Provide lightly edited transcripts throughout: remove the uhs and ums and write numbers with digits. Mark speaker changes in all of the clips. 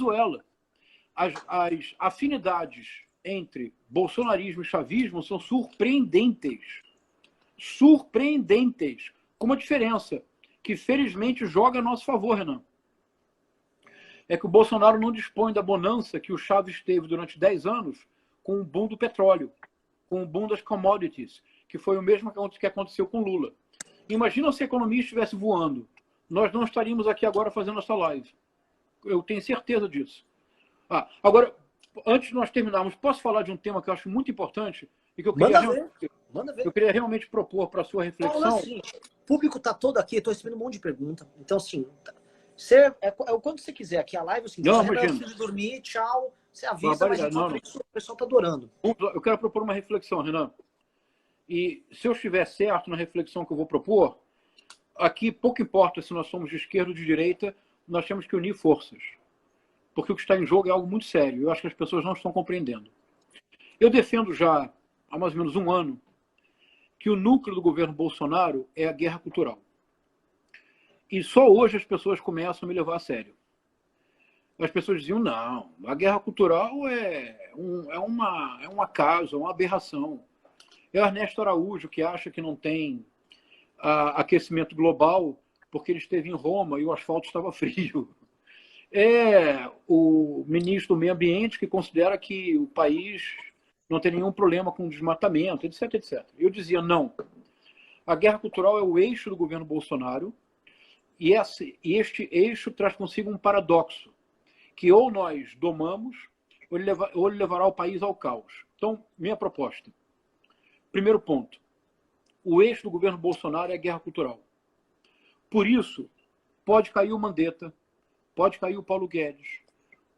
Speaker 1: Venezuela. As afinidades entre bolsonarismo e chavismo são surpreendentes. Surpreendentes. Com uma diferença, que felizmente joga a nosso favor, Renan. É que o Bolsonaro não dispõe da bonança que o Chaves teve durante 10 anos com o boom do petróleo, com o boom das commodities, que foi o mesmo que aconteceu com Lula. Imagina se a economia estivesse voando. Nós não estaríamos aqui agora fazendo essa live. Eu tenho certeza disso. Agora, antes de nós terminarmos, posso falar de um tema que eu acho muito importante e que eu queria,
Speaker 2: Manda ver.
Speaker 1: Eu queria realmente propor para a sua reflexão.
Speaker 2: Assim, o público está todo aqui, estou recebendo um monte de pergunta. Então, assim, quando você quiser aqui a live, assim,
Speaker 1: não,
Speaker 2: já de dormir, tchau, você avisa, mas enquanto isso, o pessoal está adorando.
Speaker 1: Eu quero propor uma reflexão, Renan. E se eu estiver certo na reflexão que eu vou propor, aqui pouco importa se nós somos de esquerda ou de direita, nós temos que unir forças. Porque o que está em jogo é algo muito sério. Eu acho que as pessoas não estão compreendendo. Eu defendo já há mais ou menos um ano que o núcleo do governo Bolsonaro é a guerra cultural. E só hoje as pessoas começam a me levar a sério. As pessoas diziam, não, a guerra cultural é um acaso, é uma aberração. É o Ernesto Araújo que acha que não tem aquecimento global porque ele esteve em Roma e o asfalto estava frio. É o ministro do Meio Ambiente que considera que o país não tem nenhum problema com desmatamento, etc, etc. Eu dizia, não. A guerra cultural é o eixo do governo Bolsonaro e este eixo traz consigo um paradoxo, que ou nós domamos ou ele levará o país ao caos. Então, minha proposta. Primeiro ponto. O eixo do governo Bolsonaro é a guerra cultural. Por isso, pode cair o Mandetta, pode cair o Paulo Guedes,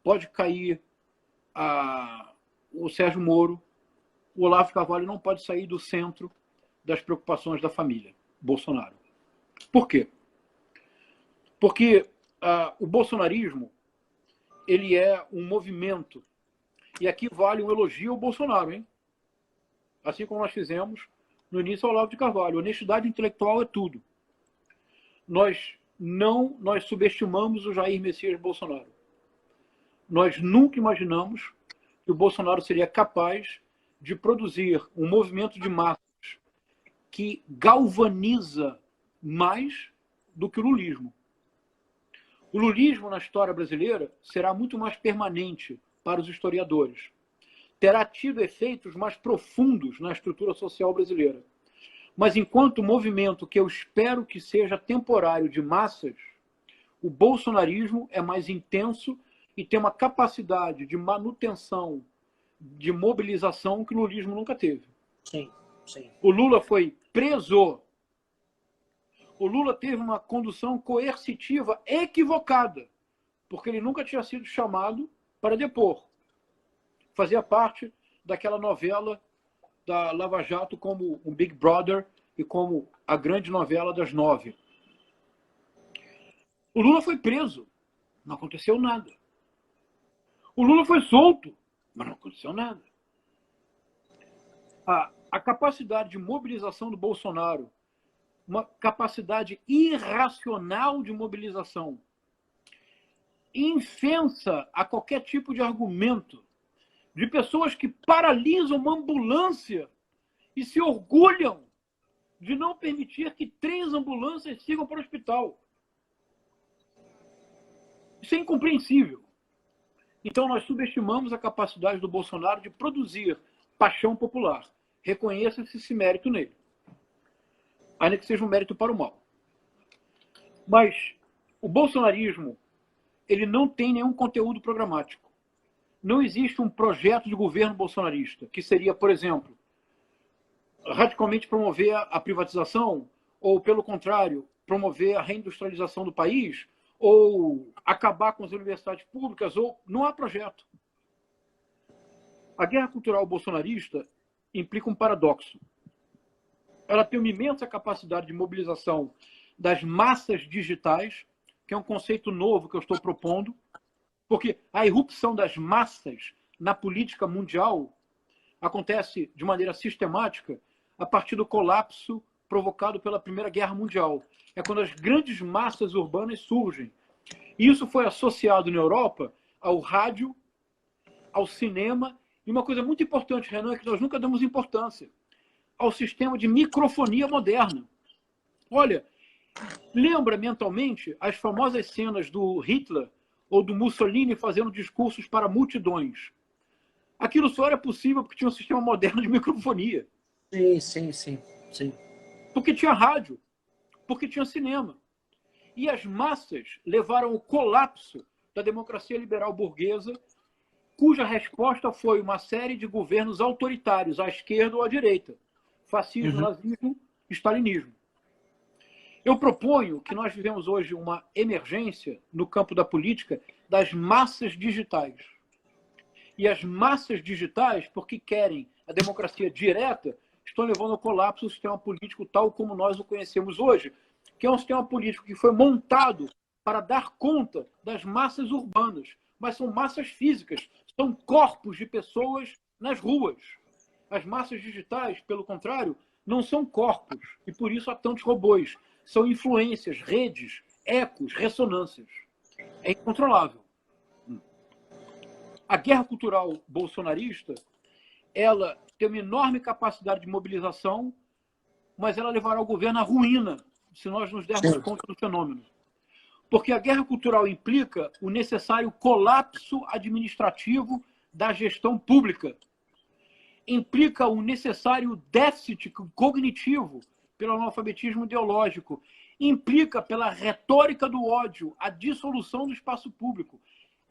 Speaker 1: pode cair o Sérgio Moro, o Olavo de Carvalho não pode sair do centro das preocupações da família Bolsonaro. Por quê? Porque o bolsonarismo ele é um movimento. E aqui vale um elogio ao Bolsonaro, hein? Assim como nós fizemos no início ao Olavo de Carvalho. Honestidade intelectual é tudo. Nós subestimamos o Jair Messias Bolsonaro. Nós nunca imaginamos que o Bolsonaro seria capaz de produzir um movimento de massas que galvaniza mais do que o lulismo. O lulismo na história brasileira será muito mais permanente para os historiadores. Terá tido efeitos mais profundos na estrutura social brasileira. Mas enquanto movimento que eu espero que seja temporário de massas, o bolsonarismo é mais intenso e tem uma capacidade de manutenção, de mobilização que o lulismo nunca teve.
Speaker 2: Sim, sim.
Speaker 1: O Lula foi preso. O Lula teve uma condução coercitiva equivocada, porque ele nunca tinha sido chamado para depor. Fazia parte daquela novela da Lava Jato como um Big Brother e como a grande novela das 9. O Lula foi preso, não aconteceu nada. O Lula foi solto, mas não aconteceu nada. A capacidade de mobilização do Bolsonaro, uma capacidade irracional de mobilização, infensa a qualquer tipo de argumento, de pessoas que paralisam uma ambulância e se orgulham de não permitir que 3 ambulâncias sigam para o hospital. Isso é incompreensível. Então nós subestimamos a capacidade do Bolsonaro de produzir paixão popular. Reconheça-se esse mérito nele. Ainda que seja um mérito para o mal. Mas o bolsonarismo, ele não tem nenhum conteúdo programático. Não existe um projeto de governo bolsonarista, que seria, por exemplo, radicalmente promover a privatização, ou, pelo contrário, promover a reindustrialização do país, ou acabar com as universidades públicas, ou não há projeto. A guerra cultural bolsonarista implica um paradoxo. Ela tem uma imensa capacidade de mobilização das massas digitais, que é um conceito novo que eu estou propondo, porque a irrupção das massas na política mundial acontece de maneira sistemática a partir do colapso provocado pela Primeira Guerra Mundial. É quando as grandes massas urbanas surgem. E isso foi associado na Europa ao rádio, ao cinema, e uma coisa muito importante, Renan, é que nós nunca damos importância, ao sistema de microfonia moderna. Olha, lembra mentalmente as famosas cenas do Hitler ou do Mussolini fazendo discursos para multidões. Aquilo só era possível porque tinha um sistema moderno de microfonia.
Speaker 2: Sim.
Speaker 1: Porque tinha rádio, porque tinha cinema. E as massas levaram ao colapso da democracia liberal burguesa, cuja resposta foi uma série de governos autoritários, à esquerda ou à direita. Fascismo, nazismo, stalinismo. Eu proponho que nós vivemos hoje uma emergência no campo da política das massas digitais. E as massas digitais, porque querem a democracia direta, estão levando ao colapso do sistema político tal como nós o conhecemos hoje, que é um sistema político que foi montado para dar conta das massas urbanas, mas são massas físicas, são corpos de pessoas nas ruas. As massas digitais, pelo contrário, não são corpos, e por isso há tantos robôs. São influências, redes, ecos, ressonâncias. É incontrolável. A guerra cultural bolsonarista, ela tem uma enorme capacidade de mobilização, mas ela levará o governo à ruína, se nós nos dermos conta do fenômeno. Porque a guerra cultural implica o necessário colapso administrativo da gestão pública. Implica o necessário déficit cognitivo pelo analfabetismo ideológico. Implica pela retórica do ódio, a dissolução do espaço público.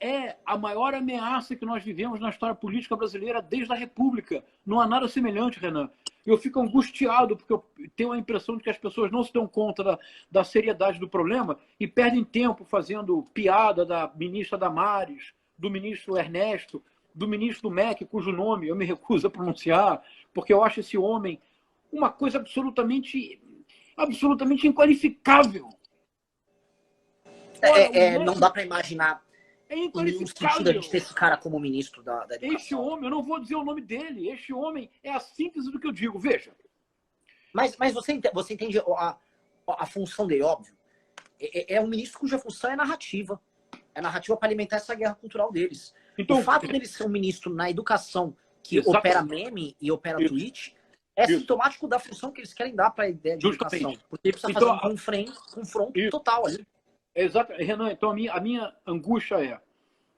Speaker 1: É a maior ameaça que nós vivemos na história política brasileira desde a República. Não há nada semelhante, Renan. Eu fico angustiado porque eu tenho a impressão de que as pessoas não se dão conta da seriedade do problema e perdem tempo fazendo piada da ministra Damares, do ministro Ernesto, do ministro do MEC, cujo nome eu me recuso a pronunciar, porque eu acho esse homem uma coisa absolutamente inqualificável.
Speaker 2: Ora, não dá para imaginar
Speaker 1: inqualificável.
Speaker 2: nenhum sentido a gente ter esse cara como ministro da educação.
Speaker 1: Este homem, eu não vou dizer o nome dele, este homem é a síntese do que eu digo. Veja.
Speaker 2: Mas você entende a função dele, óbvio. É um ministro cuja função é narrativa. É narrativa para alimentar essa guerra cultural deles. Então, o fato dele ser um ministro na educação que opera meme e opera tweet é sintomático da função que eles querem dar para a ideia de educação. Porque ele precisa fazer um confronto total ali.
Speaker 1: Exato. Renan, então a minha angústia é,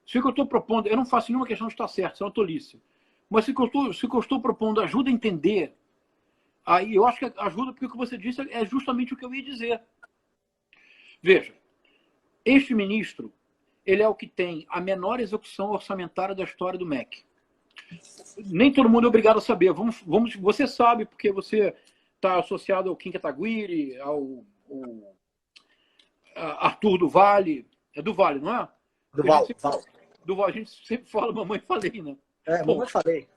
Speaker 1: se o que eu estou propondo, eu não faço nenhuma questão de estar certo, isso é uma tolice, mas se o que eu estou propondo ajuda a entender, aí eu acho que ajuda porque o que você disse é justamente o que eu ia dizer. Veja, este ministro, ele é o que tem a menor execução orçamentária da história do MEC. Nem todo mundo é obrigado a saber. Você sabe porque você está associado ao Kim Kataguiri, ao Arthur do Vale. É do Vale, não é?
Speaker 2: Duval.
Speaker 1: A gente sempre fala mamãe falei, né?
Speaker 2: Mamãe falei.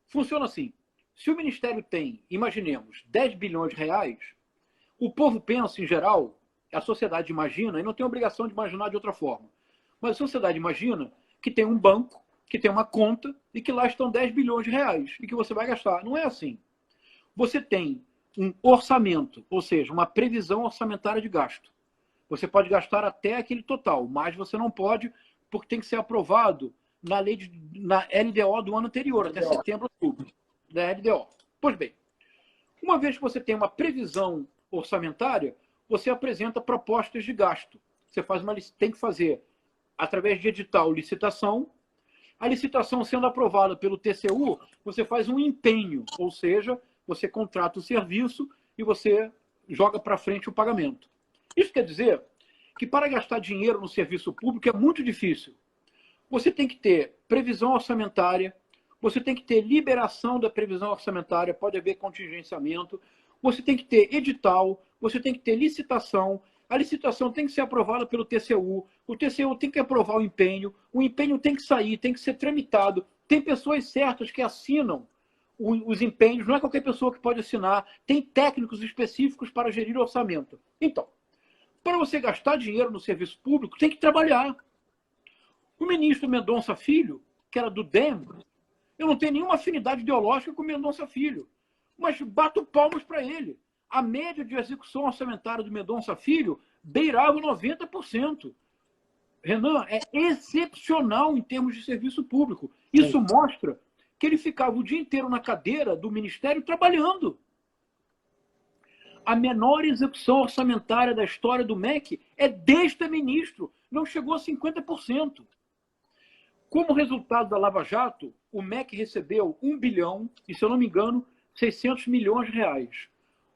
Speaker 1: Funciona assim. Se o Ministério tem, imaginemos, 10 bilhões de reais, o povo pensa, em geral, a sociedade imagina, e não tem obrigação de imaginar de outra forma, mas a sociedade imagina que tem um banco, que tem uma conta, e que lá estão 10 bilhões de reais, e que você vai gastar. Não é assim. Você tem um orçamento, ou seja, uma previsão orçamentária de gasto. Você pode gastar até aquele total, mas você não pode, porque tem que ser aprovado na LDO do ano anterior, até setembro, outubro, da LDO. Pois bem, uma vez que você tem uma previsão orçamentária, você apresenta propostas de gasto. Você tem que fazer, através de edital, licitação. A licitação sendo aprovada pelo TCU, você faz um empenho, ou seja, você contrata o serviço e você joga para frente o pagamento. Isso quer dizer que para gastar dinheiro no serviço público é muito difícil. Você tem que ter previsão orçamentária, você tem que ter liberação da previsão orçamentária, pode haver contingenciamento, você tem que ter edital, você tem que ter licitação, a licitação tem que ser aprovada pelo TCU, o TCU tem que aprovar o empenho tem que sair, tem que ser tramitado, tem pessoas certas que assinam os empenhos, não é qualquer pessoa que pode assinar, tem técnicos específicos para gerir o orçamento. Então, para você gastar dinheiro no serviço público, tem que trabalhar. O ministro Mendonça Filho, que era do DEM, eu não tenho nenhuma afinidade ideológica com o Mendonça Filho, mas bato palmas para ele. A média de execução orçamentária do Mendonça Filho beirava 90%. Renan, é excepcional em termos de serviço público. Isso mostra que ele ficava o dia inteiro na cadeira do Ministério trabalhando. A menor execução orçamentária da história do MEC é deste ministro. Não chegou a 50%. Como resultado da Lava Jato, o MEC recebeu 1 bilhão e, se eu não me engano, 600 milhões de reais.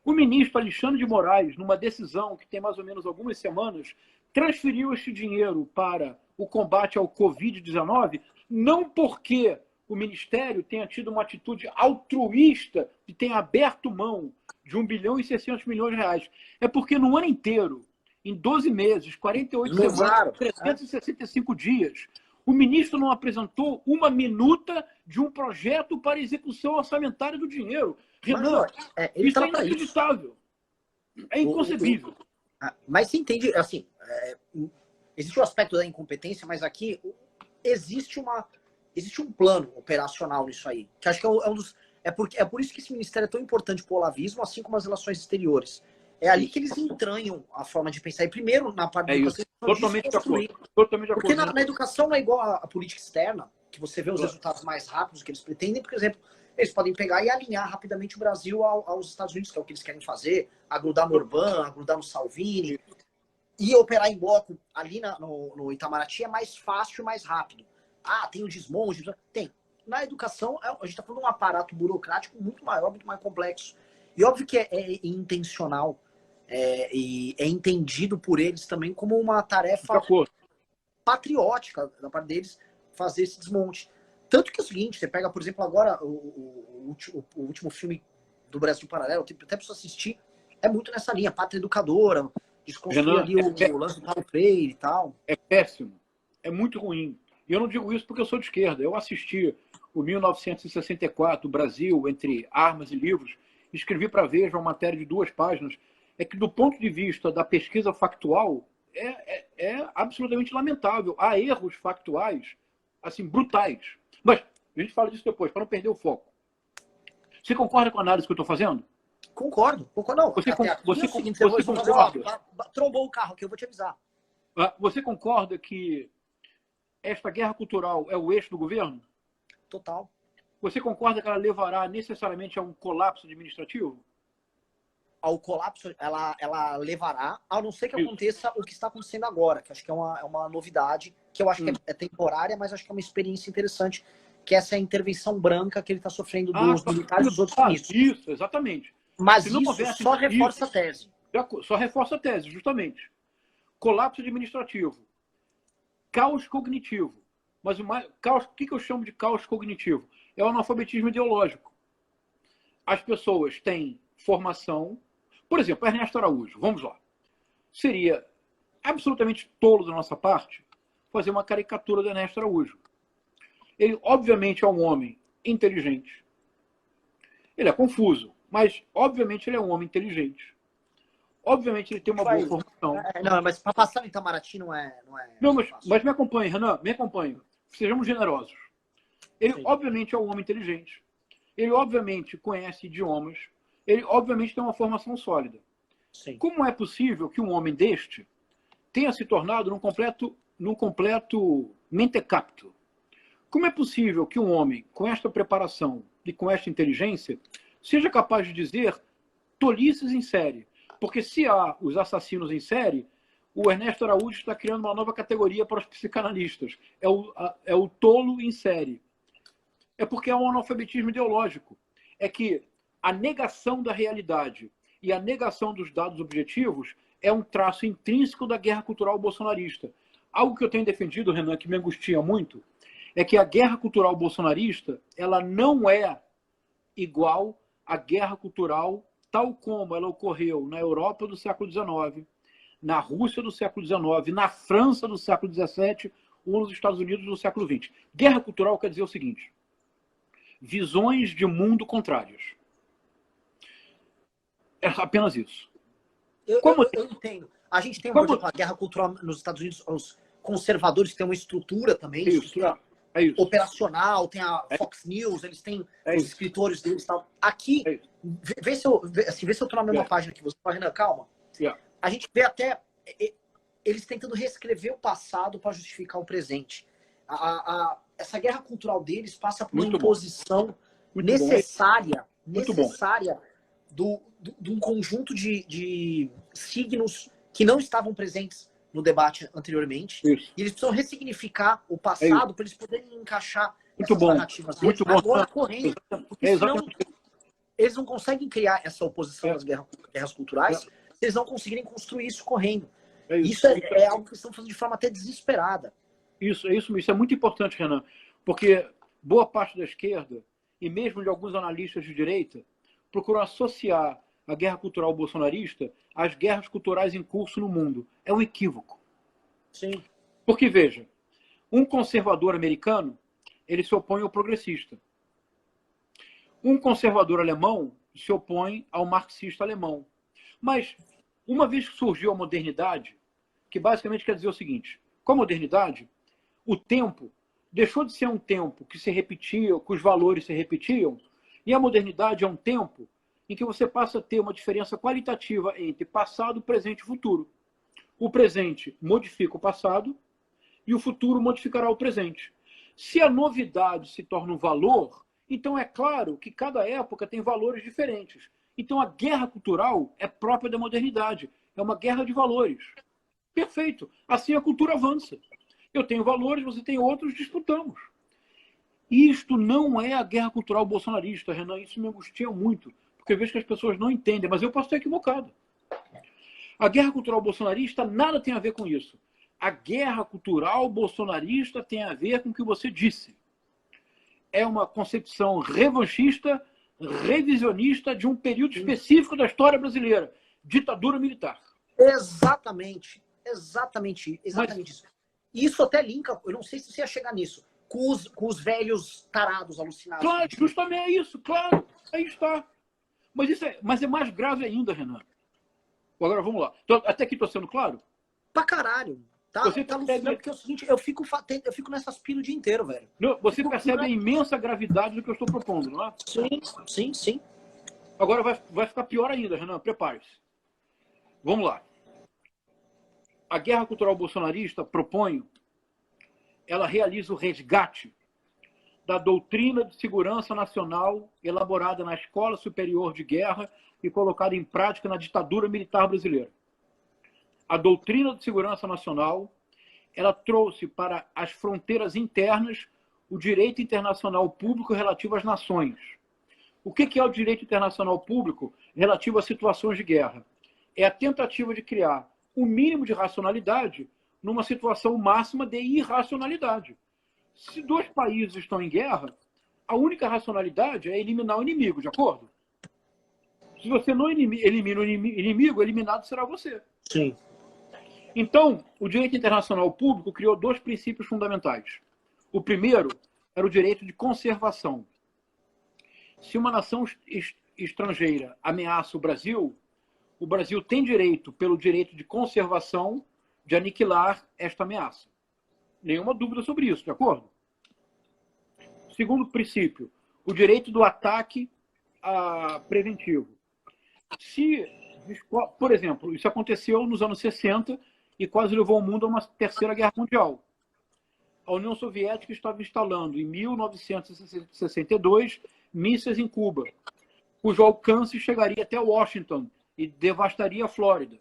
Speaker 1: O ministro Alexandre de Moraes, numa decisão que tem mais ou menos algumas semanas, transferiu este dinheiro para o combate ao Covid-19, não porque o Ministério tenha tido uma atitude altruísta e tenha aberto mão de 1 bilhão e 600 milhões de reais. É porque no ano inteiro, em 12 meses, 48 semanas, 365 dias, o ministro não apresentou uma minuta de um projeto para execução orçamentária do dinheiro. Renan, isso é inacreditável. É inconcebível.
Speaker 2: Mas você entende, assim, existe o aspecto da incompetência, mas aqui existe um plano operacional nisso aí, que acho que é um dos... É por isso que esse ministério é tão importante para o olavismo, assim como as relações exteriores. É ali que eles entranham a forma de pensar. E primeiro, na parte da educação...
Speaker 1: Totalmente de acordo. Totalmente de acordo.
Speaker 2: Porque na educação não é igual a política externa, que você vê os resultados mais rápidos que eles pretendem. Por exemplo, eles podem pegar e alinhar rapidamente o Brasil aos Estados Unidos, que é o que eles querem fazer, agrudar no Orbán, agrudar no Salvini. E operar em bloco ali no Itamaraty é mais fácil e mais rápido. Tem o desmonte. Tem. Na educação, a gente está falando de um aparato burocrático muito maior, muito mais complexo. E óbvio que é intencional e é entendido por eles também como uma tarefa patriótica da parte deles fazer esse desmonte. Tanto que é o seguinte, você pega, por exemplo, agora o último filme do Brasil Paralelo, até preciso assistir, é muito nessa linha, pátria educadora, desconstruir ali o lance do Paulo Freire e tal.
Speaker 1: É péssimo, é muito ruim. E eu não digo isso porque eu sou de esquerda. Eu assisti o 1964, o Brasil, entre armas e livros, escrevi para a Veja uma matéria de 2 páginas, é que do ponto de vista da pesquisa factual, é absolutamente lamentável. Há erros factuais, assim, brutais. Mas a gente fala disso depois, para não perder o foco. Você concorda com a análise que eu estou fazendo?
Speaker 2: Concordo. Não,
Speaker 1: você
Speaker 2: concorda? Trombou o carro aqui, eu vou te avisar.
Speaker 1: Você concorda que esta guerra cultural é o eixo do governo?
Speaker 2: Total.
Speaker 1: Você concorda que ela levará necessariamente a um colapso administrativo?
Speaker 2: Ao colapso, ela levará, a não ser que aconteça o que está acontecendo agora, que acho que é uma novidade, que eu acho que é temporária, mas acho que é uma experiência interessante, que essa é a intervenção branca que ele está sofrendo dos militares e dos outros ministros.
Speaker 1: Isso, exatamente.
Speaker 2: Mas isso só reforça a tese.
Speaker 1: Só reforça a tese, justamente. Colapso administrativo. Caos cognitivo. Mas o que eu chamo de caos cognitivo? É o analfabetismo ideológico. As pessoas têm formação... Por exemplo, Ernesto Araújo, vamos lá. Seria absolutamente tolo da nossa parte fazer uma caricatura do Ernesto Araújo. Ele, obviamente, é um homem inteligente. Ele é confuso, mas, obviamente, ele é um homem inteligente. Obviamente, ele tem uma boa formação.
Speaker 2: Não, mas para passar no Itamaraty não é
Speaker 1: não, mas me acompanhe, Renan, me acompanhe. Sejamos generosos. Ele, obviamente, é um homem inteligente. Ele, obviamente, conhece idiomas. Ele, obviamente, tem uma formação sólida.
Speaker 2: Sim.
Speaker 1: Como é possível que um homem deste tenha se tornado num completo mentecapto? Como é possível que um homem com esta preparação e com esta inteligência seja capaz de dizer tolices em série? Porque se há os assassinos em série, o Ernesto Araújo está criando uma nova categoria para os psicanalistas. É o tolo em série. É porque há um analfabetismo ideológico. É que a negação da realidade e a negação dos dados objetivos é um traço intrínseco da guerra cultural bolsonarista. Algo que eu tenho defendido, Renan, que me angustia muito, é que a guerra cultural bolsonarista ela não é igual à guerra cultural tal como ela ocorreu na Europa do século XIX, na Rússia do século XIX, na França do século XVII ou nos Estados Unidos do século XX. Guerra cultural quer dizer o seguinte: visões de mundo contrárias. É apenas isso.
Speaker 2: Eu entendo. A gente tem, por exemplo, a guerra cultural nos Estados Unidos, os conservadores têm uma estrutura também, estrutura operacional, tem a Fox News, eles têm os escritores deles e tal. Aqui, vê se eu tô na mesma página que você. Renan, calma. A gente vê até eles tentando reescrever o passado para justificar o presente. Essa guerra cultural deles passa por uma imposição necessária de um conjunto de signos que não estavam presentes no debate anteriormente.
Speaker 1: Isso.
Speaker 2: E eles precisam ressignificar o passado para eles poderem encaixar
Speaker 1: essas
Speaker 2: narrativas deles agora correndo. Porque senão
Speaker 1: exatamente.
Speaker 2: Eles não conseguem criar essa oposição às guerras culturais se eles não conseguirem construir isso correndo. Isso é algo que eles estão fazendo de forma até desesperada.
Speaker 1: Isso é muito importante, Renan, porque boa parte da esquerda, e mesmo de alguns analistas de direita, procuram associar a guerra cultural bolsonarista às guerras culturais em curso no mundo. É um equívoco.
Speaker 2: Sim.
Speaker 1: Porque, veja, um conservador americano, ele se opõe ao progressista. Um conservador alemão se opõe ao marxista alemão. Mas, uma vez que surgiu a modernidade, que basicamente quer dizer o seguinte, com a modernidade, o tempo deixou de ser um tempo que se repetia, que os valores se repetiam, e a modernidade é um tempo em que você passa a ter uma diferença qualitativa entre passado, presente e futuro. O presente modifica o passado e o futuro modificará o presente. Se a novidade se torna um valor, então é claro que cada época tem valores diferentes. Então a guerra cultural é própria da modernidade. É uma guerra de valores. Perfeito. Assim a cultura avança. Eu tenho valores, você tem outros, disputamos. Isto não é a guerra cultural bolsonarista, Renan. Isso me angustia muito, porque eu vejo que as pessoas não entendem, mas eu posso estar equivocado. A guerra cultural bolsonarista nada tem a ver com isso. A guerra cultural bolsonarista tem a ver com o que você disse. É uma concepção revanchista, revisionista de um período específico da história brasileira. Ditadura militar.
Speaker 2: Exatamente isso. Isso até linka, eu não sei se você ia chegar nisso, com os velhos tarados alucinados.
Speaker 1: Claro, justamente é isso, claro. Aí está. Mas é mais grave ainda, Renan. Agora vamos lá. Até aqui estou sendo claro?
Speaker 2: Pra caralho. Tá alucinando, porque é o seguinte, eu fico nessas pilas o dia inteiro, velho.
Speaker 1: Não, você percebe a imensa gravidade do que eu estou propondo, não é?
Speaker 2: Sim.
Speaker 1: Agora vai ficar pior ainda, Renan. Prepare-se. Vamos lá. A guerra cultural bolsonarista, proponho, ela realiza o resgate da doutrina de segurança nacional elaborada na Escola Superior de Guerra e colocada em prática na ditadura militar brasileira. A doutrina de segurança nacional, ela trouxe para as fronteiras internas o direito internacional público relativo às nações. O que é o direito internacional público relativo a situações de guerra? É a tentativa de criar o mínimo de racionalidade numa situação máxima de irracionalidade. Se dois países estão em guerra, a única racionalidade é eliminar o inimigo, de acordo? Se você não elimina o inimigo, eliminado será você.
Speaker 2: Sim.
Speaker 1: Então, o direito internacional público criou dois princípios fundamentais. O primeiro era o direito de conservação. Se uma nação estrangeira ameaça o Brasil tem direito, pelo direito de conservação, de aniquilar esta ameaça. Nenhuma dúvida sobre isso, de acordo? Segundo princípio, o direito do ataque preventivo. Por exemplo, isso aconteceu nos anos 60 e quase levou o mundo a uma terceira guerra mundial. A União Soviética estava instalando, em 1962, mísseis em Cuba, cujo alcance chegaria até Washington e devastaria a Flórida.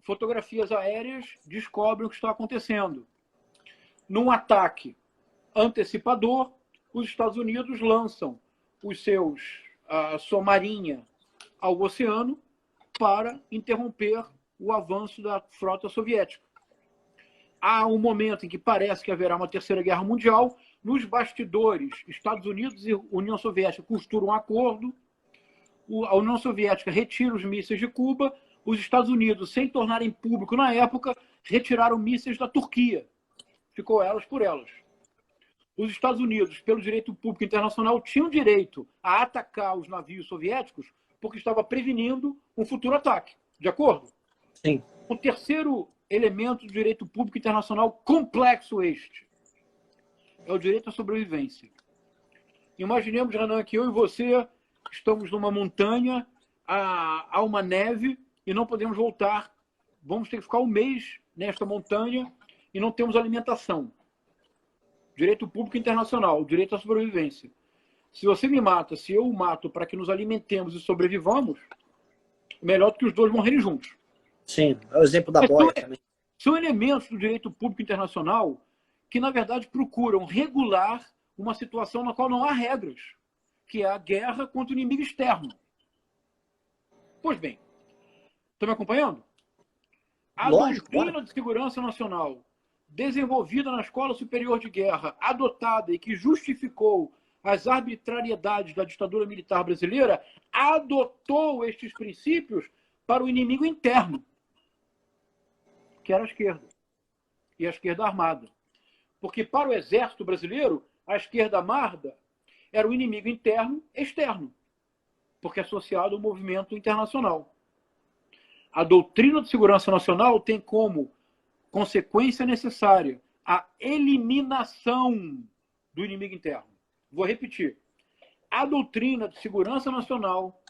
Speaker 1: Fotografias aéreas descobrem o que está acontecendo. Num ataque antecipador, os Estados Unidos lançam a sua marinha ao oceano para interromper o avanço da frota soviética. Há um momento em que parece que haverá uma terceira guerra mundial. Nos bastidores, Estados Unidos e União Soviética costuram um acordo. A União Soviética retira os mísseis de Cuba. Os Estados Unidos, sem tornarem público na época, retiraram mísseis da Turquia. Ficou elas por elas. Os Estados Unidos, pelo direito público internacional, tinham direito a atacar os navios soviéticos porque estava prevenindo um futuro ataque. De acordo?
Speaker 2: Sim.
Speaker 1: O terceiro elemento do direito público internacional complexo este é o direito à sobrevivência. Imaginemos, Renan, que eu e você estamos numa montanha, há uma neve e não podemos voltar vamos ter que ficar um mês nesta montanha e não temos alimentação. Direito público internacional, direito à sobrevivência. Se você me mata, se eu o mato para que nos alimentemos e sobrevivamos, melhor do que os dois morrerem juntos.
Speaker 2: Sim, é o exemplo da boia também.
Speaker 1: São elementos do direito público internacional que, na verdade, procuram regular uma situação na qual não há regras, que é a guerra contra o inimigo externo. Pois bem, estão me acompanhando? A doutrina de segurança nacional desenvolvida na Escola Superior de Guerra, adotada e que justificou as arbitrariedades da ditadura militar brasileira, adotou estes princípios para o inimigo interno, que era a esquerda, e a esquerda armada. Porque para o exército brasileiro, a esquerda armada era o inimigo interno externo, porque é associado ao movimento internacional. A doutrina de segurança nacional tem como consequência necessária a eliminação do inimigo interno. Vou repetir. A doutrina de segurança nacional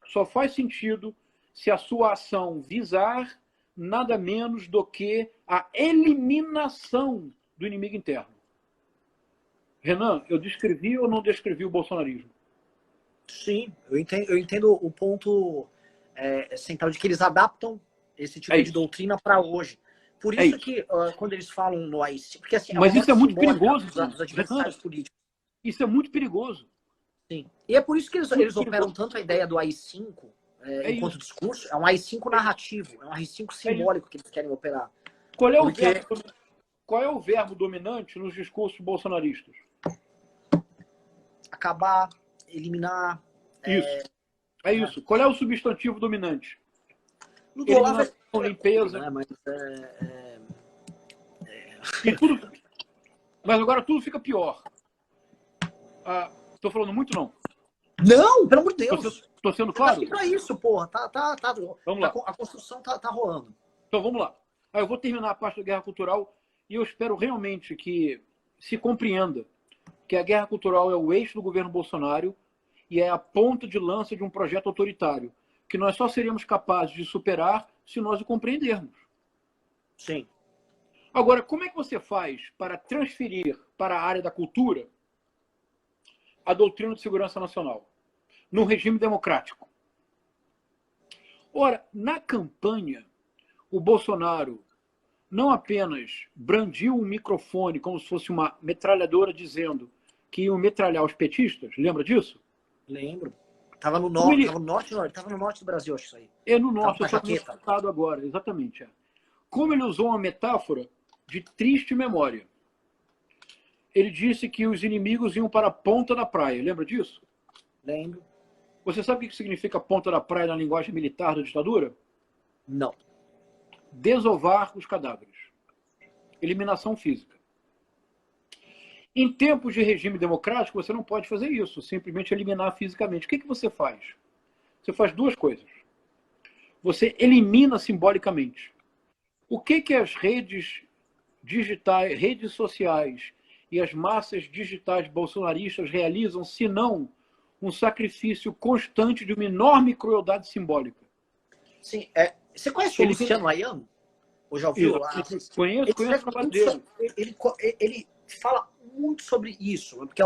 Speaker 1: só faz sentido se a sua ação visar nada menos do que a eliminação do inimigo interno. Renan, eu descrevi ou não descrevi o bolsonarismo?
Speaker 2: Sim, eu entendo o ponto central de que eles adaptam esse tipo de doutrina para hoje. Por isso que quando eles falam no AI-5... Porque, assim,
Speaker 1: mas isso é muito perigoso.
Speaker 2: Dos adversários políticos.
Speaker 1: Isso é muito perigoso.
Speaker 2: Sim. E é por isso que eles operam tanto a ideia do AI-5 enquanto discurso. É um AI-5 narrativo, é um AI-5 simbólico que eles querem operar.
Speaker 1: Qual é o verbo dominante nos discursos bolsonaristas?
Speaker 2: Acabar, eliminar...
Speaker 1: Isso. É isso. Qual é o substantivo dominante?
Speaker 2: No do Olavo
Speaker 1: limpeza.
Speaker 2: Né? Mas,
Speaker 1: E tudo... Mas agora tudo fica pior. Tô falando muito, não?
Speaker 2: Não, pelo amor de Deus.
Speaker 1: Tô sendo claro?
Speaker 2: Tá aqui pra isso, porra.
Speaker 1: Vamos lá.
Speaker 2: A construção tá rolando.
Speaker 1: Então vamos lá. Eu vou terminar a parte da guerra cultural e eu espero realmente que se compreenda que a guerra cultural é o eixo do governo Bolsonaro e é a ponta de lança de um projeto autoritário que nós só seríamos capazes de superar se nós o compreendermos.
Speaker 2: Sim.
Speaker 1: Agora, como é que você faz para transferir para a área da cultura a doutrina de segurança nacional num regime democrático? Ora, na campanha, o Bolsonaro não apenas brandiu um microfone como se fosse uma metralhadora dizendo que iam metralhar os petistas, lembra disso?
Speaker 2: Lembro. Tava no norte, tava no norte do Brasil, acho isso aí.
Speaker 1: É no norte, eu estou citado agora, exatamente. Como ele usou uma metáfora de triste memória. Ele disse que os inimigos iam para a ponta da praia, lembra disso?
Speaker 2: Lembro.
Speaker 1: Você sabe o que significa ponta da praia na linguagem militar da ditadura?
Speaker 2: Não.
Speaker 1: Desovar os cadáveres. Eliminação física. Em tempos de regime democrático, você não pode fazer isso, simplesmente eliminar fisicamente. O que você faz? Você faz duas coisas. Você elimina simbolicamente. O que as redes digitais, redes sociais e as massas digitais bolsonaristas realizam, se não um sacrifício constante de uma enorme crueldade simbólica?
Speaker 2: Sim, você conhece o Luciano Ayano? Ou já ouviu?
Speaker 1: Conheço o trabalho dele.
Speaker 2: Ele fala muito sobre isso, porque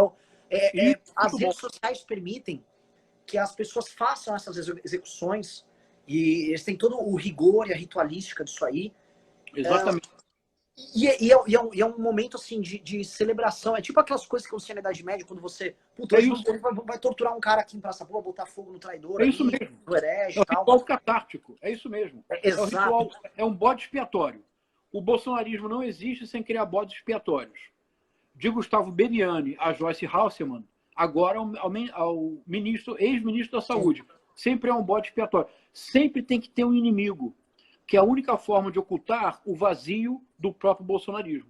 Speaker 2: as redes sociais permitem que as pessoas façam essas execuções e eles têm todo o rigor e a ritualística disso aí.
Speaker 1: Exatamente.
Speaker 2: E é um momento assim de celebração. É tipo aquelas coisas que eu tinha na Idade Média, quando você vai torturar um cara aqui em Praça Boa, botar fogo no traidor.
Speaker 1: É isso mesmo.
Speaker 2: No herege,
Speaker 1: é um ritual catártico. É isso mesmo.
Speaker 2: Exato.
Speaker 1: É um bode expiatório. O bolsonarismo não existe sem criar bodes expiatórios. De Gustavo Beriani a Joyce Hasselmann, agora ao ex-ministro da Saúde. Sempre é um bode expiatório. Sempre tem que ter um inimigo, que é a única forma de ocultar o vazio do próprio bolsonarismo.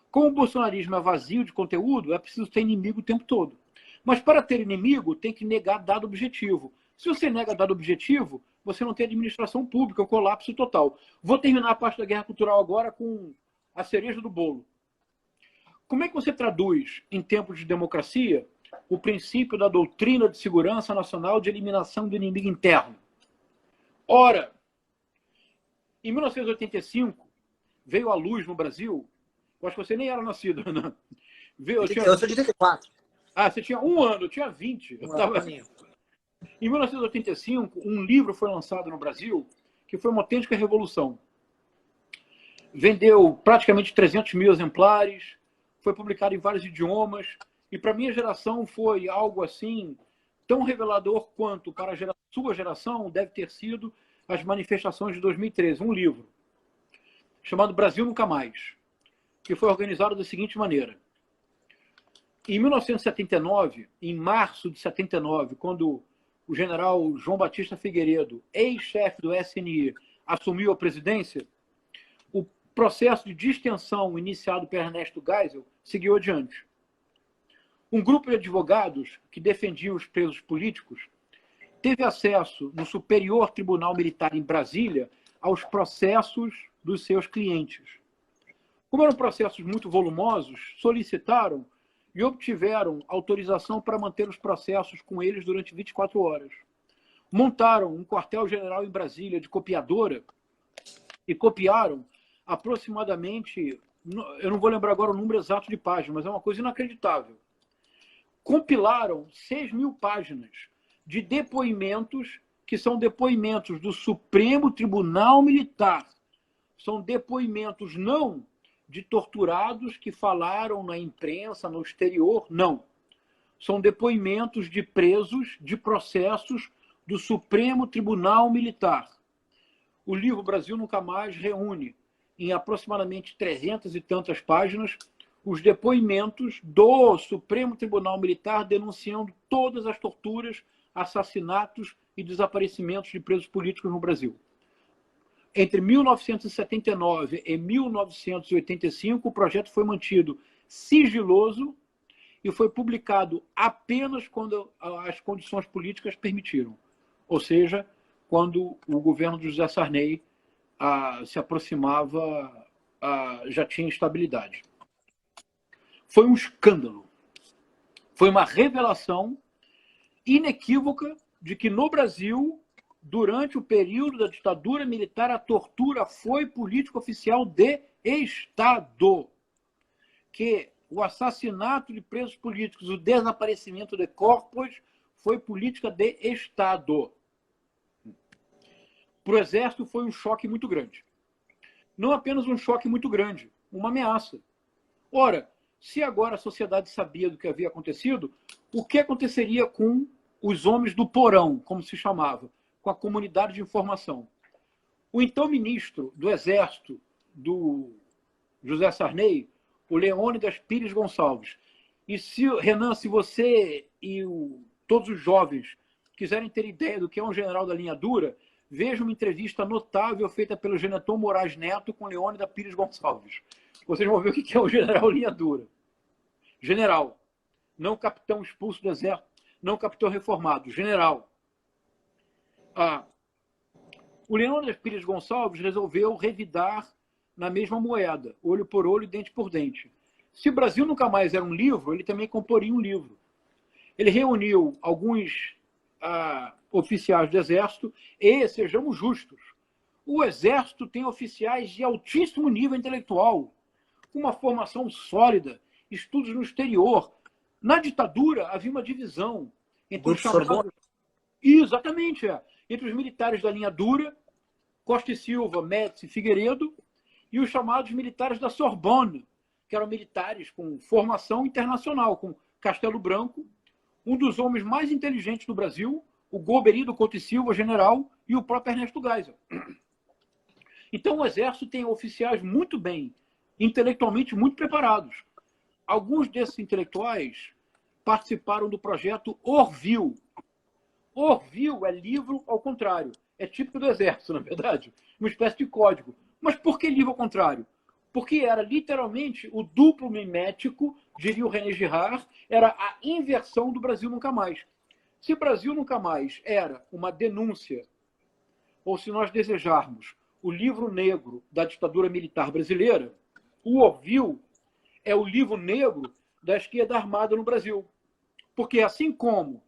Speaker 1: Como o bolsonarismo é vazio de conteúdo, é preciso ter inimigo o tempo todo. Mas para ter inimigo, tem que negar dado objetivo. Se você nega dado objetivo, você não tem administração pública, é um colapso total. Vou terminar a parte da guerra cultural agora com a cereja do bolo. Como é que você traduz, em tempos de democracia, o princípio da doutrina de segurança nacional de eliminação do inimigo interno? Ora, Em 1985, veio à luz no Brasil, eu acho que você nem era nascido, né?
Speaker 2: Eu sou de 84.
Speaker 1: Ah, você tinha 1 ano, eu tinha 20. Em 1985, um livro foi lançado no Brasil que foi uma autêntica revolução. Vendeu praticamente 300 mil exemplares, foi publicado em vários idiomas, e para a minha geração foi algo assim tão revelador quanto para a sua geração deve ter sido as manifestações de 2013, um livro chamado Brasil Nunca Mais, que foi organizado da seguinte maneira. Em 1979, em março de 79, quando o general João Batista Figueiredo, ex-chefe do SNI, assumiu a presidência, o processo de distensão iniciado por Ernesto Geisel seguiu adiante. Um grupo de advogados que defendiam os presos políticos teve acesso no Superior Tribunal Militar em Brasília aos processos dos seus clientes. Como eram processos muito volumosos, solicitaram e obtiveram autorização para manter os processos com eles durante 24 horas. Montaram um quartel-general em Brasília de copiadora e copiaram aproximadamente, eu não vou lembrar agora o número exato de páginas, mas é uma coisa inacreditável. Compilaram 6.000 páginas de depoimentos, que são depoimentos do Supremo Tribunal Militar. São depoimentos não de torturados que falaram na imprensa, no exterior, não. São depoimentos de presos de processos do Supremo Tribunal Militar. O livro Brasil Nunca Mais reúne, em aproximadamente 300 e tantas páginas, os depoimentos do Supremo Tribunal Militar denunciando todas as torturas, assassinatos e desaparecimentos de presos políticos no Brasil. Entre 1979 e 1985, o projeto foi mantido sigiloso e foi publicado apenas quando as condições políticas permitiram. Ou seja, quando o governo de José Sarney se aproximava, já tinha estabilidade. Foi um escândalo. Foi uma revelação inequívoca de que no Brasil, durante o período da ditadura militar, a tortura foi política oficial de Estado. Que o assassinato de presos políticos, o desaparecimento de corpos, foi política de Estado. Para o Exército foi um choque muito grande. Não apenas um choque muito grande, uma ameaça. Ora, se agora a sociedade sabia do que havia acontecido, o que aconteceria com os homens do porão, como se chamava, com a comunidade de informação? O então ministro do Exército, do José Sarney, o Leônidas Pires Gonçalves. E, Renan, se você e todos os jovens quiserem ter ideia do que é um general da linha dura, veja uma entrevista notável feita pelo Geneton Moraes Neto com Leônidas Pires Gonçalves. Vocês vão ver o que é um general linha dura. General, não capitão expulso do Exército, não capitão reformado, general. O Leônidas Pires Gonçalves resolveu revidar na mesma moeda, olho por olho, dente por dente. Se o Brasil Nunca Mais era um livro, ele também comporia um livro. Ele reuniu alguns oficiais do Exército e, sejamos justos, o Exército tem oficiais de altíssimo nível intelectual, com uma formação sólida, estudos no exterior. Na ditadura havia uma divisão entre os chamados... Exatamente, entre os militares da linha dura, Costa e Silva, Médici e Figueiredo, e os chamados militares da Sorbonne, que eram militares com formação internacional, com Castelo Branco, um dos homens mais inteligentes do Brasil, o Goberido Couto e Silva, general, e o próprio Ernesto Geisel. Então, o Exército tem oficiais muito bem, intelectualmente muito preparados. Alguns desses intelectuais participaram do projeto Orville. Orville é livro ao contrário. É típico do Exército, na verdade. Uma espécie de código. Mas por que livro ao contrário? Porque era literalmente o duplo mimético, diria o René Girard, era a inversão do Brasil Nunca Mais. Se o Brasil Nunca Mais era uma denúncia, ou se nós desejarmos o livro negro da ditadura militar brasileira, o Orville é o livro negro da esquerda armada no Brasil. Porque assim como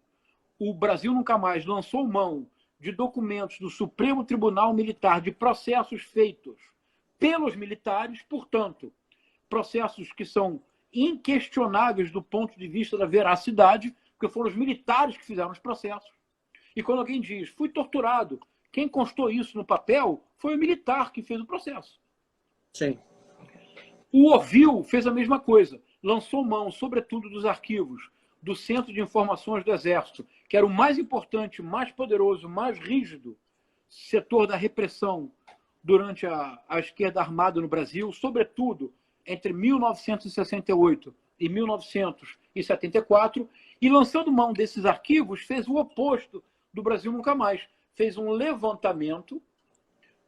Speaker 1: o Brasil Nunca Mais lançou mão de documentos do Supremo Tribunal Militar, de processos feitos pelos militares, portanto, processos que são inquestionáveis do ponto de vista da veracidade, porque foram os militares que fizeram os processos. E quando alguém diz, fui torturado, quem constou isso no papel foi o militar que fez o processo.
Speaker 2: Sim.
Speaker 1: O Orville fez a mesma coisa, lançou mão, sobretudo, dos arquivos do Centro de Informações do Exército, que era o mais importante, mais poderoso, mais rígido setor da repressão durante a esquerda armada no Brasil, sobretudo entre 1968 e 1974, e lançando mão desses arquivos, fez o oposto do Brasil Nunca Mais. Fez um levantamento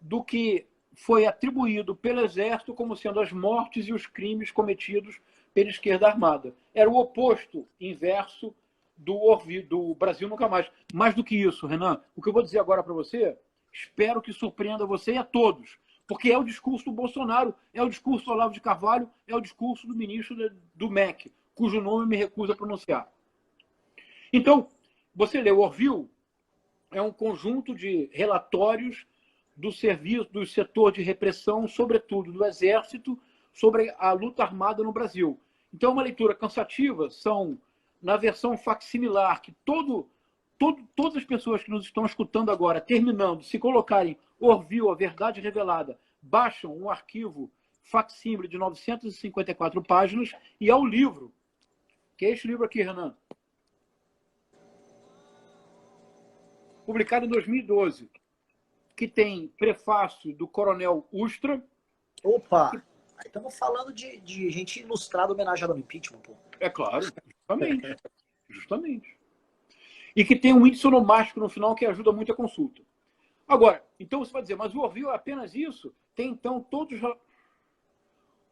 Speaker 1: do que foi atribuído pelo Exército como sendo as mortes e os crimes cometidos pela esquerda armada. Era o oposto, inverso, do Brasil Nunca Mais. Mais do que isso, Renan, o que eu vou dizer agora para você, espero que surpreenda você e a todos, porque é o discurso do Bolsonaro, é o discurso do Olavo de Carvalho, é o discurso do ministro do MEC, cujo nome me recuso a pronunciar. Então, você lê o Orville, é um conjunto de relatórios do serviço, do setor de repressão, sobretudo do Exército, sobre a luta armada no Brasil. Então, é uma leitura cansativa, são, na versão facsimilar, que todas as pessoas que nos estão escutando agora, terminando, se colocarem Orville, a Verdade Revelada, baixam um arquivo facsímile de 954 páginas e é o livro, que é este livro aqui, Renan. Publicado em 2012, que tem prefácio do Coronel Ustra.
Speaker 2: Opa! Aí estamos falando de gente ilustrada homenageada no impeachment, pô.
Speaker 1: É claro, justamente. Justamente. E que tem um índice onomástico no final que ajuda muito a consulta. Agora, então você vai dizer, mas o Orville é apenas isso? Tem então todos...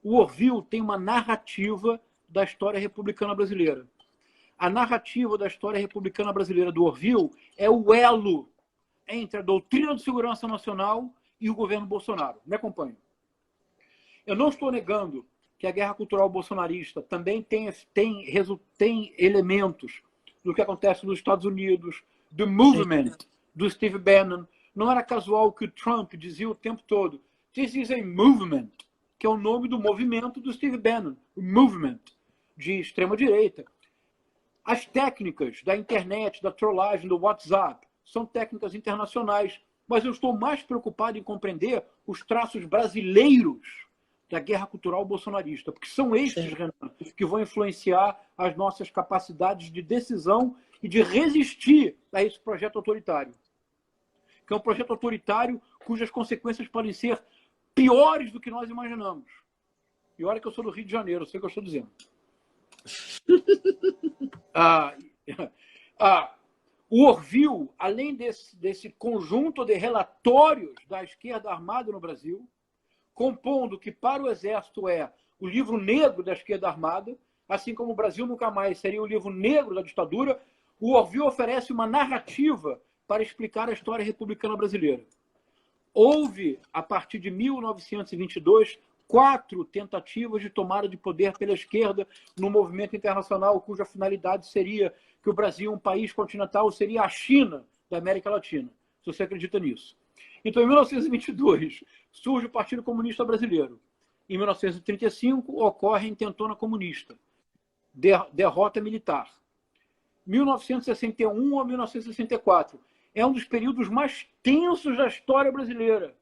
Speaker 1: O Orville tem uma narrativa da história republicana brasileira. A narrativa da história republicana brasileira do Orville é o elo entre a doutrina de segurança nacional e o governo Bolsonaro. Me acompanhe. Eu não estou negando que a guerra cultural bolsonarista também tem elementos do que acontece nos Estados Unidos, do movement do Steve Bannon. Não era casual que o Trump dizia o tempo todo, this is a movement, que é o nome do movimento do Steve Bannon, o movement de extrema-direita. As técnicas da internet, da trollagem, do WhatsApp, são técnicas internacionais, mas eu estou mais preocupado em compreender os traços brasileiros da guerra cultural bolsonarista, porque são estes, Renan, que vão influenciar as nossas capacidades de decisão e de resistir a esse projeto autoritário. Que é um projeto autoritário cujas consequências podem ser piores do que nós imaginamos. E olha que eu sou do Rio de Janeiro, eu sei o que eu estou dizendo. O Orville, além desse conjunto de relatórios da esquerda armada no Brasil, compondo que para o Exército é o livro negro da esquerda armada, assim como o Brasil Nunca Mais seria o livro negro da ditadura, o Orville oferece uma narrativa para explicar a história republicana brasileira. Houve, a partir de 1922, 4 tentativas de tomada de poder pela esquerda no movimento internacional, cuja finalidade seria que o Brasil, um país continental, seria a China da América Latina, se você acredita nisso. Então, em 1922, surge o Partido Comunista Brasileiro. Em 1935, ocorre a Intentona Comunista, derrota militar. 1961 a 1964 é um dos períodos mais tensos da história brasileira.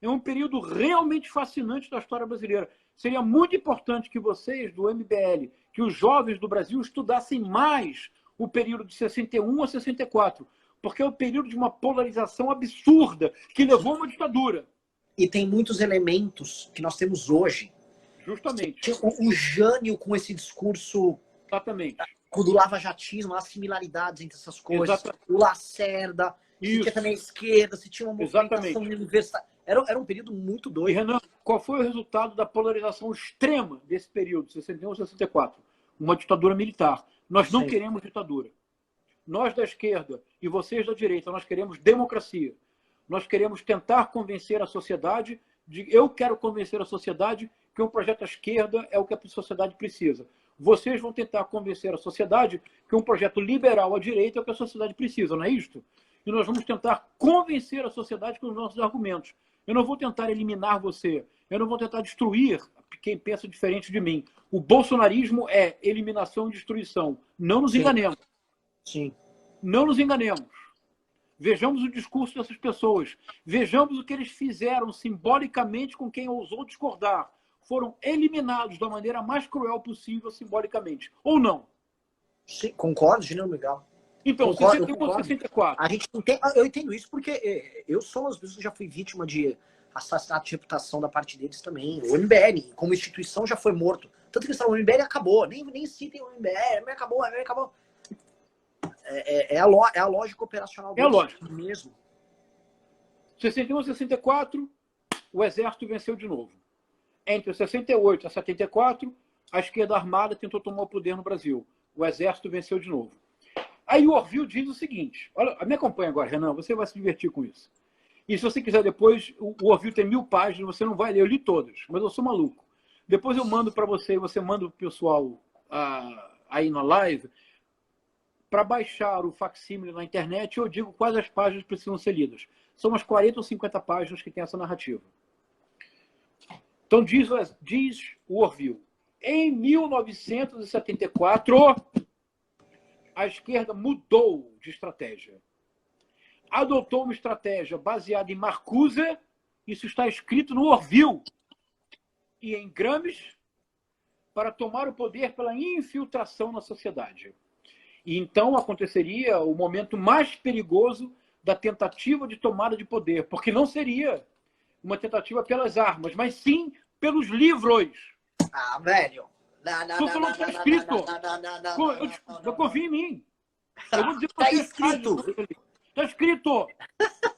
Speaker 1: É um período realmente fascinante da história brasileira. Seria muito importante que vocês, do MBL, que os jovens do Brasil estudassem mais o período de 61 a 64, porque é o período de uma polarização absurda que levou a uma ditadura.
Speaker 2: E tem muitos elementos que nós temos hoje.
Speaker 1: Justamente.
Speaker 2: O Jânio com esse discurso...
Speaker 1: Exatamente.
Speaker 2: Do lava-jatismo, as similaridades entre essas coisas. Exatamente. O Lacerda, que tinha também a esquerda, se tinha uma movimentação universitária. Era um período muito doido.
Speaker 1: E, Renan, qual foi o resultado da polarização extrema desse período, 61 a 64? Uma ditadura militar. Nós não queremos ditadura. Nós da esquerda e vocês da direita, nós queremos democracia. Nós queremos tentar convencer a sociedade, eu quero convencer a sociedade que um projeto à esquerda é o que a sociedade precisa. Vocês vão tentar convencer a sociedade que um projeto liberal à direita é o que a sociedade precisa, não é isto? e nós vamos tentar convencer a sociedade com os nossos argumentos. Eu não vou tentar eliminar você, eu não vou tentar destruir quem pensa diferente de mim. O bolsonarismo é eliminação e destruição. Não nos enganemos.
Speaker 2: Sim.
Speaker 1: Não nos enganemos. Vejamos o discurso dessas pessoas. Vejamos o que eles fizeram simbolicamente com quem ousou discordar. Foram eliminados da maneira mais cruel possível simbolicamente. Ou não?
Speaker 2: Sim, concordo, Gênero Legal.
Speaker 1: Então,
Speaker 2: concordo,
Speaker 1: 61 ou 64?
Speaker 2: A gente entende, eu entendo isso porque eu sou uma das pessoas que já fui vítima de assassinato de reputação da parte deles também. O MBL, como instituição, já foi morto. Tanto que o MBL acabou. Nem citem o MBL, acabou. É a lógica operacional deles.
Speaker 1: É a lógica.
Speaker 2: Mesmo.
Speaker 1: 61 e 64, o Exército venceu de novo. Entre 68 e 74, a esquerda armada tentou tomar o poder no Brasil. O Exército venceu de novo. Aí o Orville diz o seguinte, olha, me acompanha agora, Renan, você vai se divertir com isso. E se você quiser depois, o Orville tem 1000 páginas, você não vai ler, eu li todas, mas eu sou maluco. Depois eu mando para você, você manda o pessoal aí na live, para baixar o facsímile na internet, eu digo quais as páginas precisam ser lidas. São umas 40 ou 50 páginas que tem essa narrativa. Então diz o Orville, em 1974, a esquerda mudou de estratégia. Adotou uma estratégia baseada em Marcuse, isso está escrito no Orville, e em Gramsci, para tomar o poder pela infiltração na sociedade. E então aconteceria o momento mais perigoso da tentativa de tomada de poder, porque não seria uma tentativa pelas armas, mas sim pelos livros.
Speaker 2: Ah, velho.
Speaker 1: Não está escrito. Não confia em mim. Eu vou dizer
Speaker 2: está escrito.
Speaker 1: Está escrito.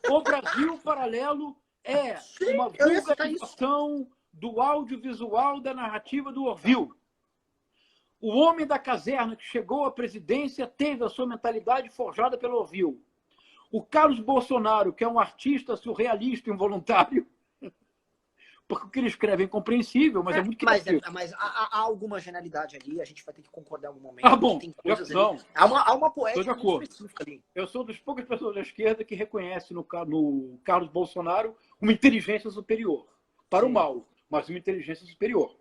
Speaker 1: O Brasil Paralelo é uma vulgarização do audiovisual da narrativa do Orville. O homem da caserna que chegou à presidência teve a sua mentalidade forjada pelo Orville. O Carlos Bolsonaro, que é um artista surrealista involuntário, porque o que ele escreve é incompreensível, mas é muito criativo.
Speaker 2: Mas há alguma genialidade ali, a gente vai ter que concordar em algum momento.
Speaker 1: Ah, bom.
Speaker 2: Tem coisas
Speaker 1: não.
Speaker 2: Ali. Há uma poética
Speaker 1: específica ali. Eu sou das poucas pessoas da esquerda que reconhece no Carlos Bolsonaro uma inteligência superior. Para o mal, mas uma inteligência superior.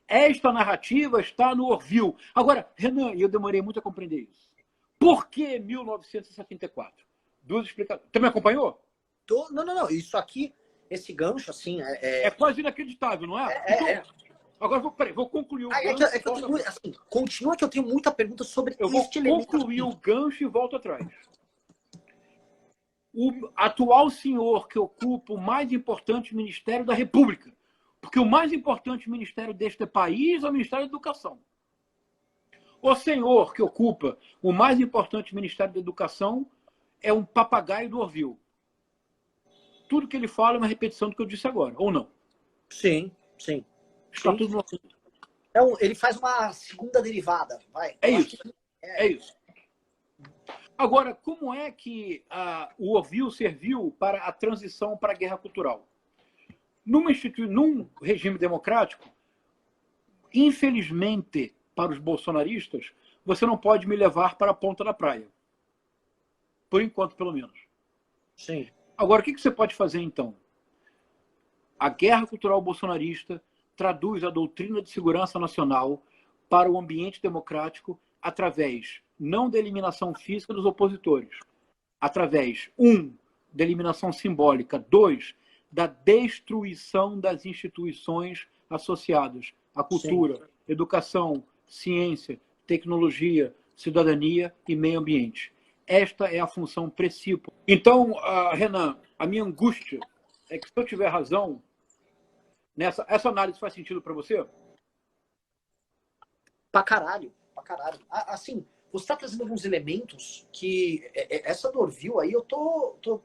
Speaker 1: Esta narrativa está no Orville. Agora, Renan, eu demorei muito a compreender isso. Por que 1974? Duas explicações. Você me acompanhou?
Speaker 2: Não. Isso aqui, esse gancho, assim...
Speaker 1: É quase inacreditável, não é? Agora, vou concluir o gancho.
Speaker 2: Continua que eu tenho muita pergunta sobre
Speaker 1: este elemento. Eu vou concluir o gancho e volto atrás. O atual senhor que ocupa o mais importante Ministério da República, porque o mais importante ministério deste país é o Ministério da Educação. O senhor que ocupa o mais importante Ministério da Educação é um papagaio do Orville. Tudo que ele fala é uma repetição do que eu disse agora, ou não?
Speaker 2: Sim.
Speaker 1: Está tudo no...
Speaker 2: Ele faz uma segunda derivada. Vai.
Speaker 1: É isso. Agora, como é que o Orville serviu para a transição para a guerra cultural? Num regime democrático, infelizmente, para os bolsonaristas, você não pode me levar para a ponta da praia. Por enquanto, pelo menos.
Speaker 2: Sim.
Speaker 1: Agora, o que você pode fazer, então? A guerra cultural bolsonarista traduz a doutrina de segurança nacional para o ambiente democrático através, não da eliminação física dos opositores, através, 1, da eliminação simbólica, 2, da destruição das instituições associadas à cultura, educação, ciência, tecnologia, cidadania e meio ambiente. Esta é a função principal. Então, Renan, a minha angústia é que, se eu tiver razão, essa análise faz sentido para você?
Speaker 2: Pra caralho. Assim, você está trazendo alguns elementos que... Essa do Orville aí, eu tô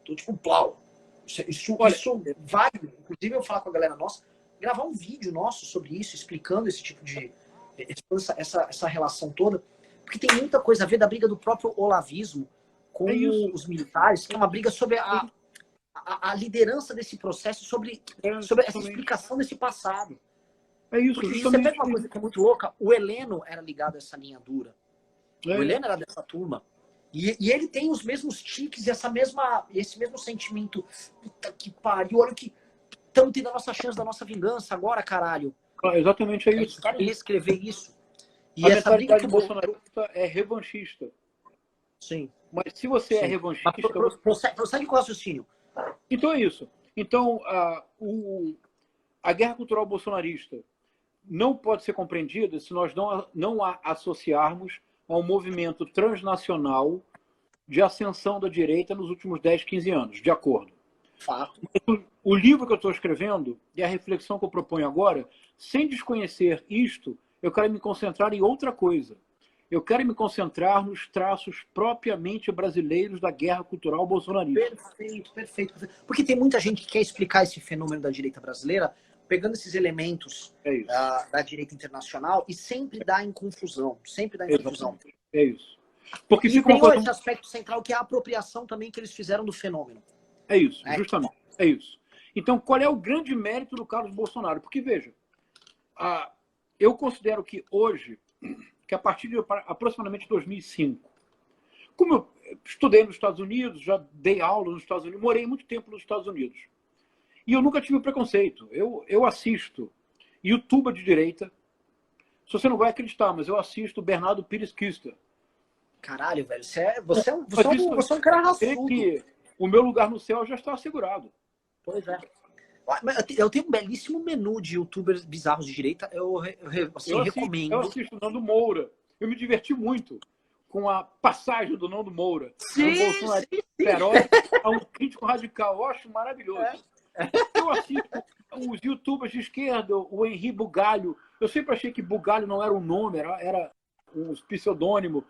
Speaker 2: tipo, plau. Isso vai, inclusive eu falar com a galera nossa, gravar um vídeo nosso sobre isso, explicando esse tipo de... essa relação toda, porque tem muita coisa a ver da briga do próprio olavismo com os militares, que é uma briga sobre a liderança desse processo, sobre essa explicação desse passado.
Speaker 1: É isso.
Speaker 2: Porque você pega uma coisa que é muito louca, o Heleno era ligado a essa linha dura. O Heleno era dessa turma. E ele tem os mesmos tiques e esse mesmo sentimento. Puta que pariu, olha o que estamos tendo a nossa chance da nossa vingança agora, caralho.
Speaker 1: Exatamente é isso.
Speaker 2: Eles querem reescrever isso.
Speaker 1: E a mentalidade bolsonarista é revanchista.
Speaker 2: Sim.
Speaker 1: Mas se você é revanchista...
Speaker 2: Prossegue com o raciocínio.
Speaker 1: Então é isso. Então, a guerra cultural bolsonarista não pode ser compreendida se nós não a associarmos a um movimento transnacional de ascensão da direita nos últimos 10, 15 anos, de acordo.
Speaker 2: Fato.
Speaker 1: O livro que eu estou escrevendo e a reflexão que eu proponho agora, sem desconhecer isto, eu quero me concentrar em outra coisa. Eu quero me concentrar nos traços propriamente brasileiros da guerra cultural bolsonarista.
Speaker 2: Perfeito, perfeito. Porque tem muita gente que quer explicar esse fenômeno da direita brasileira pegando esses elementos da direita internacional e sempre dá em confusão. Sempre dá em confusão.
Speaker 1: É isso. Porque
Speaker 2: e tem esse aspecto central que é a apropriação também que eles fizeram do fenômeno.
Speaker 1: É isso, justamente. É isso. Então, qual é o grande mérito do Carlos Bolsonaro? Porque, veja, eu considero que hoje, que a partir de aproximadamente 2005, como eu estudei nos Estados Unidos, já dei aula nos Estados Unidos, morei muito tempo nos Estados Unidos. E eu nunca tive preconceito. Eu assisto YouTuber de direita. Se você não vai acreditar, mas eu assisto Bernardo Pires Kister.
Speaker 2: Caralho, velho. Você é um cara raçudo.
Speaker 1: Que o meu lugar no céu já está assegurado.
Speaker 2: Pois é. Eu tenho um belíssimo menu de youtubers bizarros de direita. Eu recomendo.
Speaker 1: Eu assisto o Nando Moura. Eu me diverti muito com a passagem do Nando Moura.
Speaker 2: Sim,
Speaker 1: herói a um crítico radical. Eu acho maravilhoso. Eu assisto os youtubers de esquerda, o Henri Bugalho. Eu sempre achei que Bugalho não era um nome, era um pseudônimo.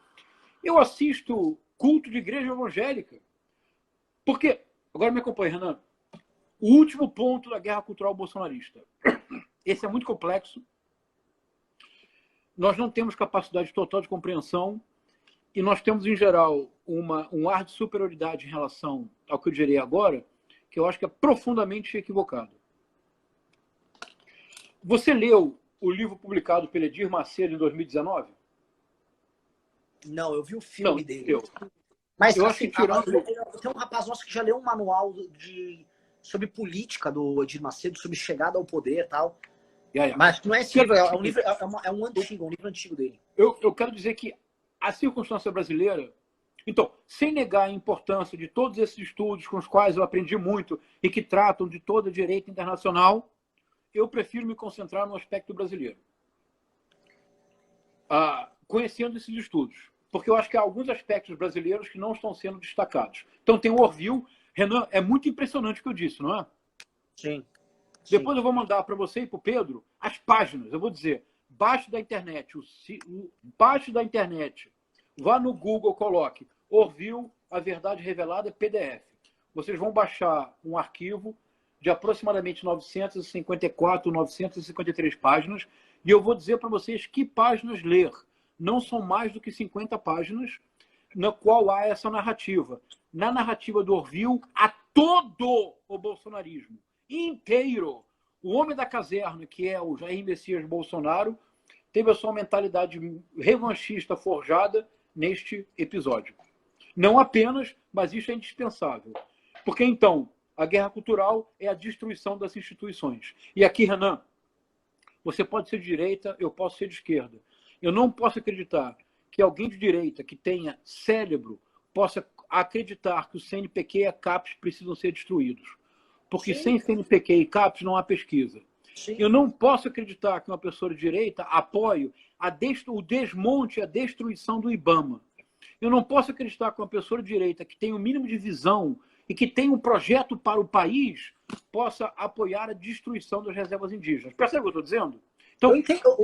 Speaker 1: Eu assisto culto de igreja evangélica. Porque, agora me acompanha, Renan, o último ponto da guerra cultural bolsonarista. Esse é muito complexo. Nós não temos capacidade total de compreensão e nós temos, em geral, um ar de superioridade em relação ao que eu direi agora, que eu acho que é profundamente equivocado. Você leu o livro publicado pelo Edir Macedo em 2019?
Speaker 2: Não, eu vi o filme dele.
Speaker 1: Mas eu acho que tirando...
Speaker 2: Tem um rapaz nosso que já leu um manual sobre política do Edir Macedo, sobre chegada ao poder e tal. Mas não é esse livro, é um livro antigo dele.
Speaker 1: Eu quero dizer que a circunstância brasileira... Então, sem negar a importância de todos esses estudos com os quais eu aprendi muito e que tratam de toda a direita internacional, eu prefiro me concentrar no aspecto brasileiro. Conhecendo esses estudos. Porque eu acho que há alguns aspectos brasileiros que não estão sendo destacados. Então tem o Orville. Renan, é muito impressionante o que eu disse, não é?
Speaker 2: Sim.
Speaker 1: Depois eu vou mandar para você e para o Pedro as páginas. Eu vou dizer, baixo da internet, vá no Google, coloque Orville, a verdade revelada, PDF. Vocês vão baixar um arquivo de aproximadamente 954, 953 páginas, e eu vou dizer para vocês que páginas ler. Não são mais do que 50 páginas, na qual há essa narrativa. Na narrativa do Orville, há todo o bolsonarismo inteiro. O homem da caserna, que é o Jair Messias Bolsonaro, teve a sua mentalidade revanchista forjada neste episódio. Não apenas, mas isso é indispensável. Porque, então, a guerra cultural é a destruição das instituições. E aqui, Renan, você pode ser de direita, eu posso ser de esquerda. Eu não posso acreditar que alguém de direita que tenha cérebro possa acreditar que o CNPq e a CAPES precisam ser destruídos. Porque sem CNPq e CAPES não há pesquisa. Sim. Eu não posso acreditar que uma pessoa de direita apoie o desmonte e a destruição do IBAMA. Eu não posso acreditar que uma pessoa de direita que tem o mínimo de visão e que tem um projeto para o país possa apoiar a destruição das reservas indígenas. Percebe o que eu estou dizendo?
Speaker 2: Então,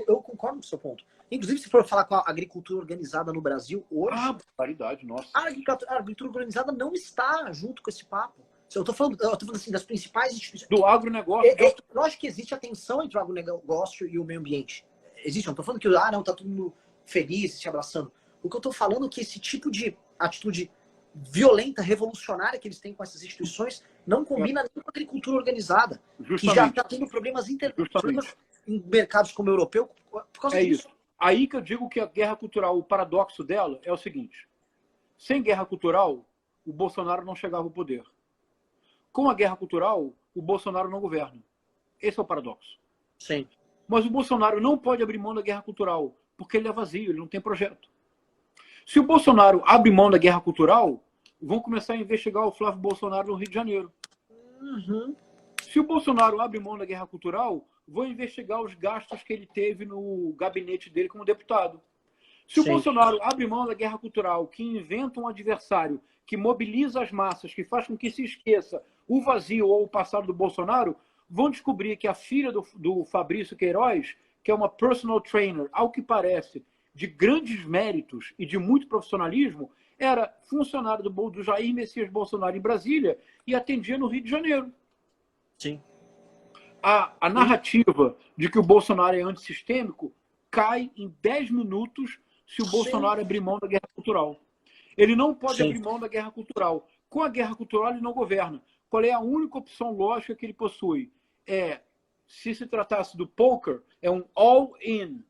Speaker 2: eu concordo com o seu ponto. Inclusive, se for falar com a agricultura organizada no Brasil hoje...
Speaker 1: Barbaridade, nossa.
Speaker 2: A agricultura organizada não está junto com esse papo. Eu estou falando assim, das principais instituições...
Speaker 1: Do agronegócio.
Speaker 2: Lógico que existe a tensão entre o agronegócio e o meio ambiente. Existe, eu não estou falando que não, está todo mundo feliz, se abraçando. O que eu estou falando é que esse tipo de atitude violenta, revolucionária que eles têm com essas instituições não combina nem com a agricultura organizada. Justamente. Que já está tendo problemas em mercados como o europeu por causa disso.
Speaker 1: Isso. Aí que eu digo que a guerra cultural, o paradoxo dela é o seguinte. Sem guerra cultural, o Bolsonaro não chegava ao poder. Com a guerra cultural, o Bolsonaro não governa. Esse é o paradoxo.
Speaker 2: Sim.
Speaker 1: Mas o Bolsonaro não pode abrir mão da guerra cultural, porque ele é vazio, ele não tem projeto. Se o Bolsonaro abre mão da guerra cultural, vão começar a investigar o Flávio Bolsonaro no Rio de Janeiro.
Speaker 2: Uhum.
Speaker 1: Se o Bolsonaro abre mão da guerra cultural, vão investigar os gastos que ele teve no gabinete dele como deputado. Se o Bolsonaro abre mão da guerra cultural, que inventa um adversário, que mobiliza as massas, que faz com que se esqueça o vazio ou o passado do Bolsonaro, vão descobrir que a filha do Fabrício Queiroz, que é uma personal trainer, ao que parece, de grandes méritos e de muito profissionalismo, era funcionário do Jair Messias Bolsonaro em Brasília e atendia no Rio de Janeiro.
Speaker 2: Sim.
Speaker 1: A narrativa de que o Bolsonaro é antissistêmico cai em 10 minutos se o Bolsonaro abrir mão da guerra cultural. Ele não pode abrir mão da guerra cultural. Com a guerra cultural, ele não governa. Qual é a única opção lógica que ele possui? Se tratasse do poker, é um all-in.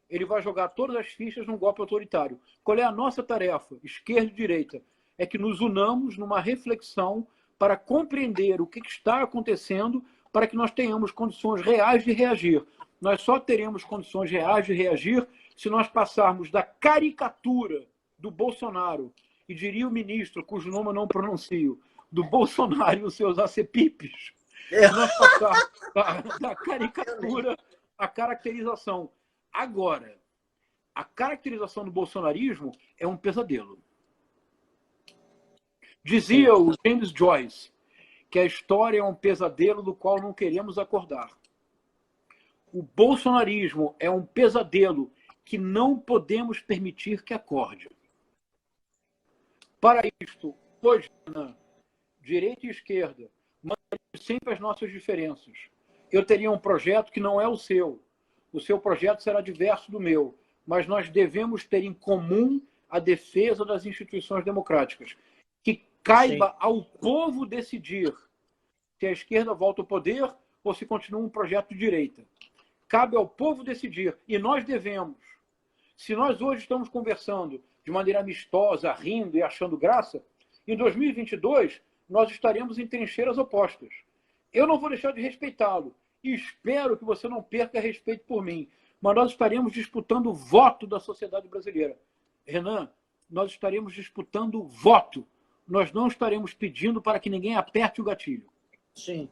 Speaker 1: Ele vai jogar todas as fichas num golpe autoritário. Qual é a nossa tarefa, esquerda e direita? É que nos unamos numa reflexão para compreender o que está acontecendo, para que nós tenhamos condições reais de reagir. Nós só teremos condições reais de reagir se nós passarmos da caricatura do Bolsonaro, e diria o ministro, cujo nome eu não pronuncio, do Bolsonaro e os seus acepipes, nós passarmos da caricatura à caracterização. Agora, a caracterização do bolsonarismo é um pesadelo. Dizia o James Joyce que a história é um pesadelo do qual não queremos acordar. O bolsonarismo é um pesadelo que não podemos permitir que acorde. Para isto, hoje, direita e esquerda, mantemos sempre as nossas diferenças. Eu teria um projeto que não é o seu. O seu projeto será diverso do meu. Mas nós devemos ter em comum a defesa das instituições democráticas. Que caiba ao povo decidir se a esquerda volta ao poder ou se continua um projeto de direita. Cabe ao povo decidir. E nós devemos. Se nós hoje estamos conversando de maneira amistosa, rindo e achando graça, em 2022 nós estaremos em trincheiras opostas. Eu não vou deixar de respeitá-lo. E espero que você não perca respeito por mim. Mas nós estaremos disputando o voto da sociedade brasileira. Renan, nós estaremos disputando o voto. Nós não estaremos pedindo para que ninguém aperte o gatilho.
Speaker 2: Sim.